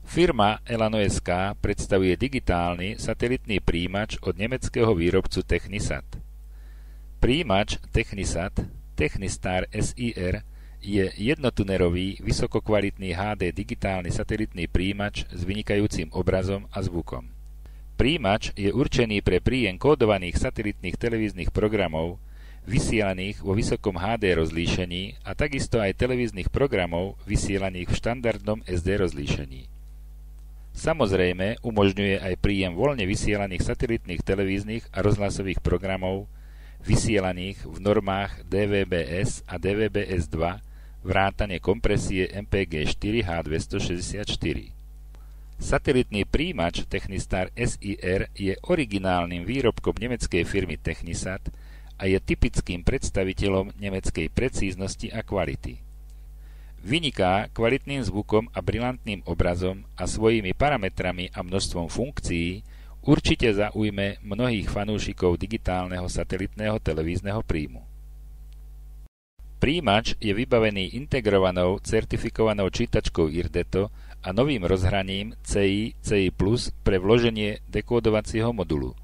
Firma Elano.sk predstavuje digitálny satelitný prijímač od nemeckého výrobcu Technisat. Prijímač Technisat Technistar SIR je jednotunerový, vysokokvalitný HD digitálny satelitný prijímač s vynikajúcim obrazom a zvukom. Prijímač je určený pre príjem kódovaných satelitných televíznych programov, vysielaných vo vysokom HD rozlíšení a takisto aj televíznych programov vysielaných v štandardnom SD rozlíšení. Samozrejme, umožňuje aj príjem voľne vysielaných satelitných televíznych a rozhlasových programov, vysielaných v normách DVB-S a DVB-S2, vrátane kompresie MPG-4 H264. Satelitný prijímač Technistar SIR je originálnym výrobkom nemeckej firmy Technisat a je typickým predstaviteľom nemeckej precíznosti a kvality. Vyniká kvalitným zvukom a brilantným obrazom a svojimi parametrami a množstvom funkcií určite zaujme mnohých fanúšikov digitálneho satelitného televízneho príjmu. Prijímač je vybavený integrovanou certifikovanou čítačkou Irdeto a novým rozhraním CI pre vloženie dekódovacieho modulu.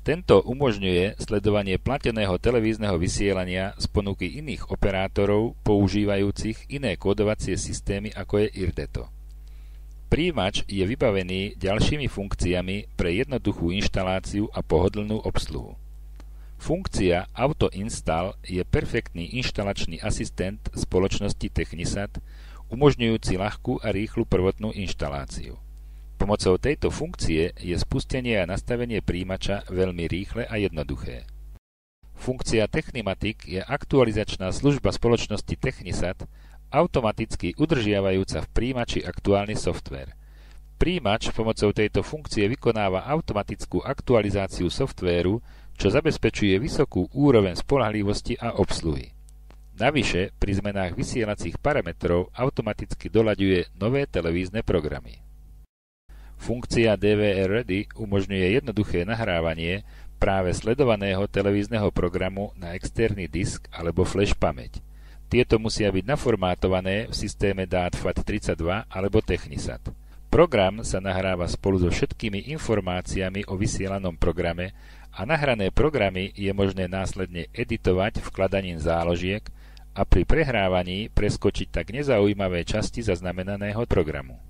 Tento umožňuje sledovanie plateného televízneho vysielania z ponuky iných operátorov používajúcich iné kódovacie systémy ako je Irdeto. Prijímač je vybavený ďalšími funkciami pre jednoduchú inštaláciu a pohodlnú obsluhu. Funkcia Auto Install je perfektný inštalačný asistent spoločnosti Technisat, umožňujúci ľahkú a rýchlu prvotnú inštaláciu. Pomocou tejto funkcie je spustenie a nastavenie prijímača veľmi rýchle a jednoduché. Funkcia Technimatic je aktualizačná služba spoločnosti Technisat, automaticky udržiavajúca v prijímači aktuálny softvér. Prijímač pomocou tejto funkcie vykonáva automatickú aktualizáciu softvéru, čo zabezpečuje vysokú úroveň spoľahlivosti a obsluhy. Navyše, pri zmenách vysielacích parametrov automaticky doľaďuje nové televízne programy. Funkcia DVR Ready umožňuje jednoduché nahrávanie práve sledovaného televízneho programu na externý disk alebo flash pamäť. Tieto musia byť naformátované v systéme dát FAT32 alebo Technisat. Program sa nahráva spolu so všetkými informáciami o vysielanom programe a nahrané programy je možné následne editovať vkladaním záložiek a pri prehrávaní preskočiť tak nezaujímavé časti zaznamenaného programu.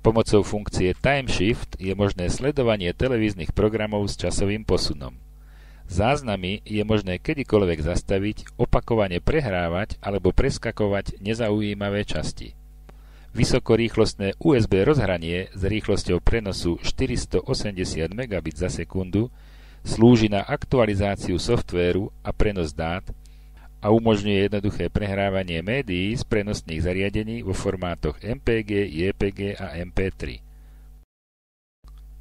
Pomocou funkcie Time Shift je možné sledovanie televíznych programov s časovým posunom. Záznamy je možné kedykoľvek zastaviť, opakovane prehrávať alebo preskakovať nezaujímavé časti. Vysokorýchlostné USB rozhranie s rýchlosťou prenosu 480 Mbit za sekundu slúži na aktualizáciu softvéru a prenos dát a umožňuje jednoduché prehrávanie médií z prenosných zariadení vo formátoch MPG, JPG a MP3.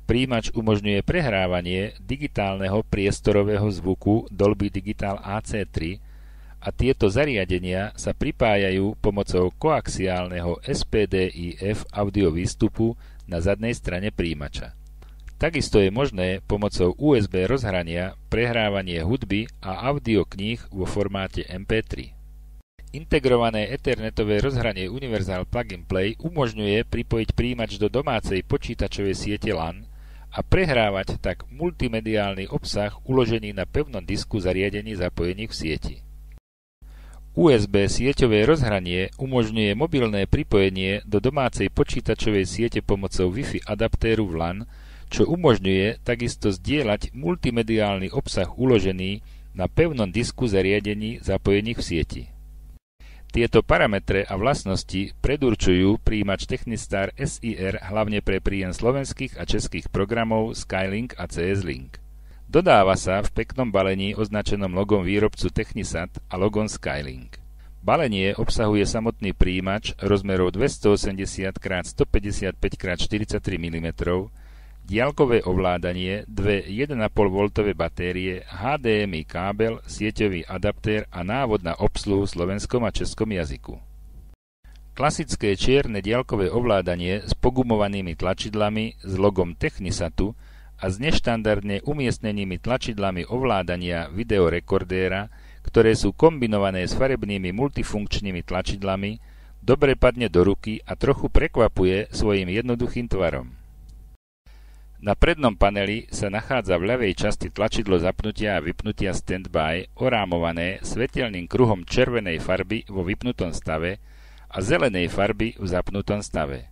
Prijímač umožňuje prehrávanie digitálneho priestorového zvuku Dolby Digital AC3 a tieto zariadenia sa pripájajú pomocou koaxiálneho SPDIF audio výstupu na zadnej strane prijímača. Takisto je možné pomocou USB rozhrania prehrávanie hudby a audiokníh vo formáte MP3. Integrované ethernetové rozhranie Universal Plug and Play umožňuje pripojiť prijímač do domácej počítačovej siete LAN a prehrávať tak multimediálny obsah uložený na pevnom disku zariadení zapojených v sieti. USB sieťové rozhranie umožňuje mobilné pripojenie do domácej počítačovej siete pomocou Wi-Fi adaptéru v LAN, čo umožňuje takisto zdieľať multimediálny obsah uložený na pevnom disku zariadení zapojených v sieti. Tieto parametre a vlastnosti predurčujú prijímač Technistar SIR hlavne pre príjem slovenských a českých programov Skylink a CS-Link. Dodáva sa v peknom balení označenom logom výrobcu Technisat a logom Skylink. Balenie obsahuje samotný prijímač rozmerov 280x155x43 mm, diaľkové ovládanie, dve 1,5V batérie, HDMI kábel, sieťový adaptér a návod na obsluhu v slovenskom a českom jazyku. Klasické čierne diaľkové ovládanie s pogumovanými tlačidlami s logom Technisatu a s neštandardne umiestnenými tlačidlami ovládania videorekordéra, ktoré sú kombinované s farebnými multifunkčnými tlačidlami, dobre padne do ruky a trochu prekvapuje svojim jednoduchým tvarom. Na prednom paneli sa nachádza v ľavej časti tlačidlo zapnutia a vypnutia standby orámované svetelným kruhom červenej farby vo vypnutom stave a zelenej farby v zapnutom stave.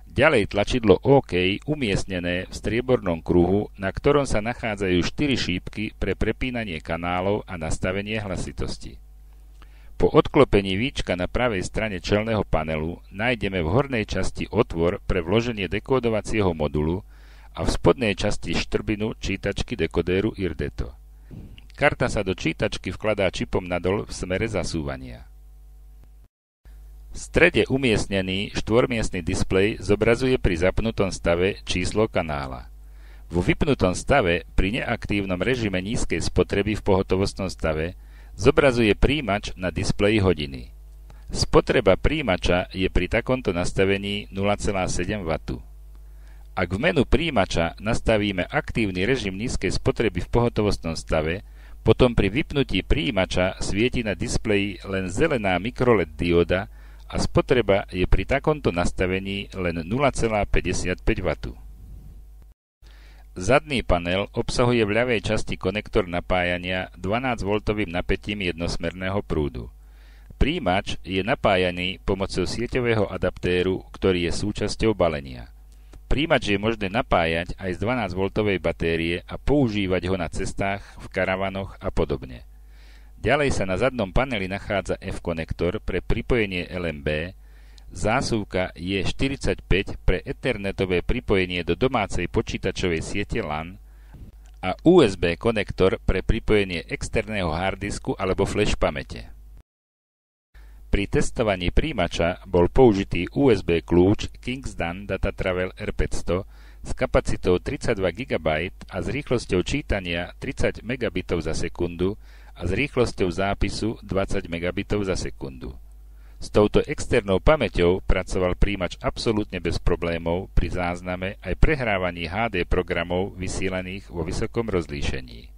Ďalej tlačidlo OK umiestnené v striebornom kruhu, na ktorom sa nachádzajú 4 šípky pre prepínanie kanálov a nastavenie hlasitosti. Po odklopení víčka na pravej strane čelného panelu nájdeme v hornej časti otvor pre vloženie dekódovacieho modulu a v spodnej časti štrbinu čítačky dekodéru Irdeto. Karta sa do čítačky vkladá čipom nadol v smere zasúvania. V strede umiestnený štvormiestny displej zobrazuje pri zapnutom stave číslo kanála. Vo vypnutom stave pri neaktívnom režime nízkej spotreby v pohotovostnom stave zobrazuje príjimač na displeji hodiny. Spotreba príjimača je pri takomto nastavení 0,7 W. Ak v menu príjimača nastavíme aktívny režim nízkej spotreby v pohotovostnom stave, potom pri vypnutí príjimača svieti na displeji len zelená mikroLED dióda a spotreba je pri takomto nastavení len 0,55 W. Zadný panel obsahuje v ľavej časti konektor napájania 12V napätím jednosmerného prúdu. Príjimač je napájaný pomocou sieťového adaptéru, ktorý je súčasťou balenia. Príjimač je možné napájať aj z 12V batérie a používať ho na cestách, v karavanoch a podobne. Ďalej sa na zadnom paneli nachádza F-konektor pre pripojenie LMB, zásuvka J45 pre ethernetové pripojenie do domácej počítačovej siete LAN a USB konektor pre pripojenie externého harddisku alebo flash pamäte. Pri testovaní príjimača bol použitý USB kľúč Kingston DataTravel R500 s kapacitou 32 GB a s rýchlosťou čítania 30 megabitov za sekundu a s rýchlosťou zápisu 20 megabitov za sekundu. S touto externou pamäťou pracoval príjimač absolútne bez problémov pri zázname aj prehrávaní HD programov vysielaných vo vysokom rozlíšení.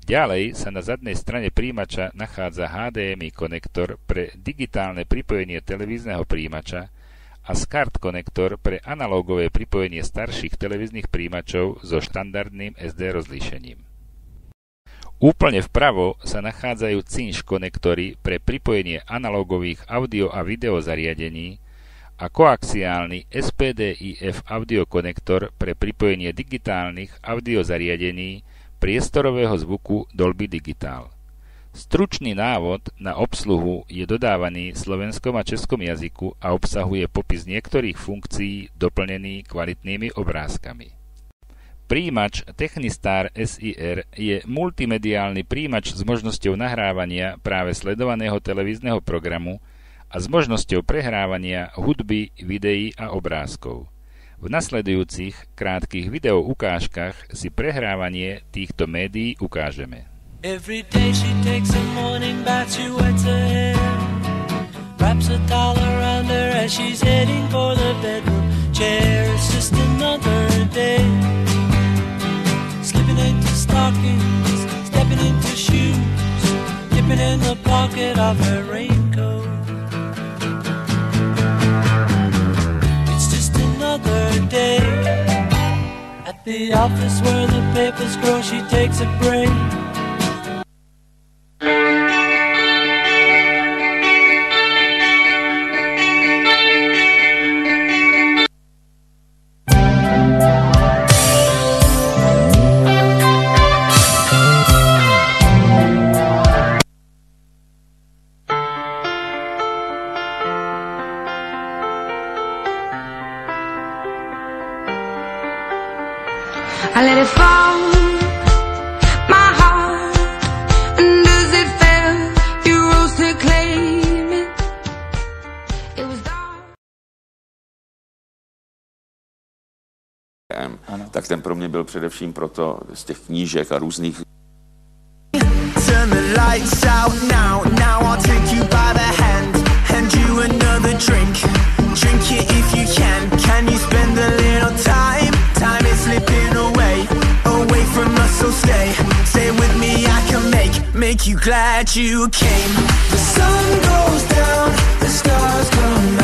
Ďalej sa na zadnej strane príjimača nachádza HDMI konektor pre digitálne pripojenie televízneho príjimača a SCART konektor pre analógové pripojenie starších televíznych príjimačov so štandardným SD rozlíšením. Úplne vpravo sa nachádzajú cinch konektory pre pripojenie analógových audio a video zariadení a koaxiálny SPDIF audio konektor pre pripojenie digitálnych audio zariadení priestorového zvuku Dolby Digital. Stručný návod na obsluhu je dodávaný v slovenskom a českom jazyku a obsahuje popis niektorých funkcií doplnený kvalitnými obrázkami. Príjimač Technistar SIR je multimediálny príjimač s možnosťou nahrávania práve sledovaného televízneho programu a s možnosťou prehrávania hudby, videí a obrázkov. V nasledujúcich krátkych video ukážkach si prehrávanie týchto médií ukážeme. Every day she takes a morning bath, she wets her hair, wraps a towel around her as she's heading for the bedroom chair. It's just another day, slipping into stockings, stepping into shoes, dipping in the pocket of her raincoat. It's just another day, at the office where the papers grow, she takes a break. I let it fall, my heart, and as it fell, you rose to claim it. It was dark. Tak ten pro mě byl především proto z těch knížek a různých. Turn the lights out now, now I'll take you by the hand, hand you another drink, drink it if you can you spend a little time, time is slipping away, away from us, so stay with me, I can make you glad you came. The sun goes down, the stars come out.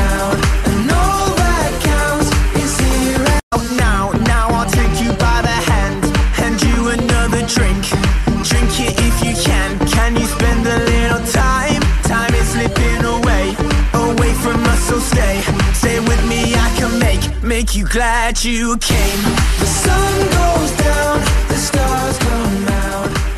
stay. Stay with me, I can make you glad you came. The sun goes down, the stars come out.